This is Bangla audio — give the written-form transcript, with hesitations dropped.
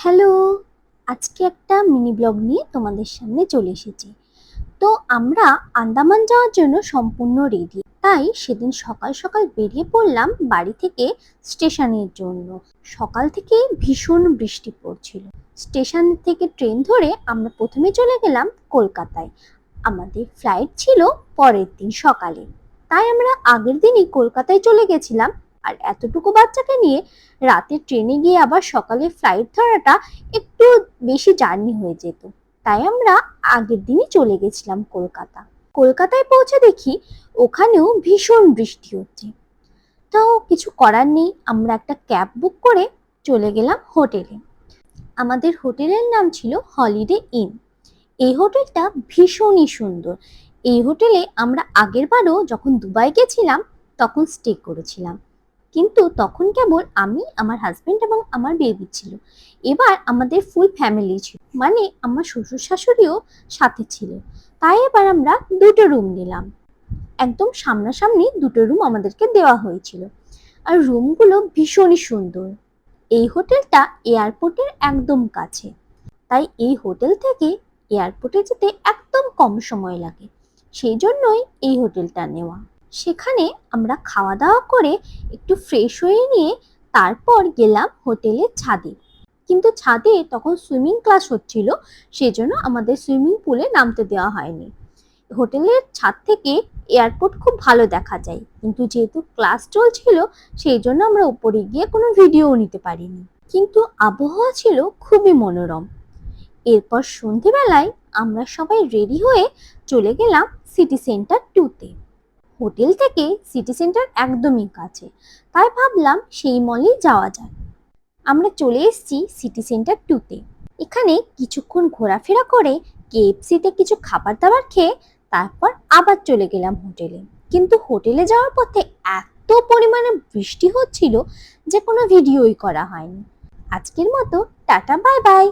হ্যালো, আজকে একটা মিনি ব্লগ নিয়ে তোমাদের সামনে চলে এসেছি। তো আমরা আন্দামান যাওয়ার জন্য সম্পূর্ণ রেডি। তাই সেদিন সকাল সকাল বেরিয়ে পড়লাম বাড়ি থেকে স্টেশনের জন্য। সকাল থেকে ভীষণ বৃষ্টি পড়ছিল। স্টেশন থেকে ট্রেন ধরে আমরা প্রথমে চলে গেলাম কলকাতায়। আমাদের ফ্লাইট ছিল পরের দিন সকালে। তাই আমরা আগের দিনই কলকাতায় চলে গেছিলাম। আর এতটুকু বাচ্চাকে নিয়ে রাতে ট্রেনে গিয়ে আবার সকালে ফ্লাইট ধরাটা একটু বেশি জার্নি হয়ে যেত। তাই আমরা আগের দিনই চলে গেছিলাম কলকাতা। কলকাতায় পৌঁছে দেখি ওখানেও ভীষণ বৃষ্টি হচ্ছে। তো কিছু করার নেই, আমরা একটা ক্যাব বুক করে চলে গেলাম হোটেলে। আমাদের হোটেলের নাম ছিল হলিডে ইন। এই হোটেলটা ভীষণই সুন্দর। এই হোটেলে আমরা আগেরবারও যখন দুবাই গেছিলাম তখন স্টে করেছিলাম, কিন্তু তখন কেবল আমি, আমার হাজবেন্ড এবং আমার বেবি ছিল। এবার আমাদের ফুল ফ্যামিলি ছিল, মানে আমার শ্বশুর শাশুড়িও সাথে ছিল। তাই এবার আমরা দুটো রুম নিলাম। একদম সামনাসামনি দুটো রুম আমাদেরকে দেওয়া হয়েছিল। আর রুমগুলো ভীষণই সুন্দর। এই হোটেলটা এয়ারপোর্টের একদম কাছে, তাই এই হোটেল থেকে এয়ারপোর্টে যেতে একদম কম সময় লাগে। সেই জন্যই এই হোটেলটা নেওয়া। সেখানে আমরা খাওয়া দাওয়া করে একটু ফ্রেশ হয়ে নিয়ে তারপর গেলাম হোটেলের ছাদে। কিন্তু ছাদে তখন সুইমিং ক্লাস হচ্ছিল, সেই জন্য আমাদের সুইমিং পুলে নামতে দেওয়া হয়নি। হোটেলের ছাদ থেকে এয়ারপোর্ট খুব ভালো দেখা যায়, কিন্তু যেহেতু ক্লাস চলছিল সেই জন্য আমরা উপরে গিয়ে কোনো ভিডিও নিতে পারিনি। কিন্তু আবহাওয়া ছিল খুবই মনোরম। এরপর সন্ধেবেলায় আমরা সবাই রেডি হয়ে চলে গেলাম সিটি সেন্টার 2-তে। হোটেল থেকে সিটি সেন্টার একদমই কাছে, তাই ভাবলাম সেই মলেই যাওয়া যায়। আমরা চলে এসেছি সিটি সেন্টার 2-তে। এখানে কিছুক্ষণ ঘোরাফেরা করে কেএফসিতে কিছু খাবার দাবার খেয়ে তারপর আবার চলে গেলাম হোটেলে। কিন্তু হোটেলে যাওয়ার পথে এত পরিমাণে বৃষ্টি হচ্ছিল যে কোনো ভিডিওই করা হয়নি। আজকের মতো টাটা, বাই বাই।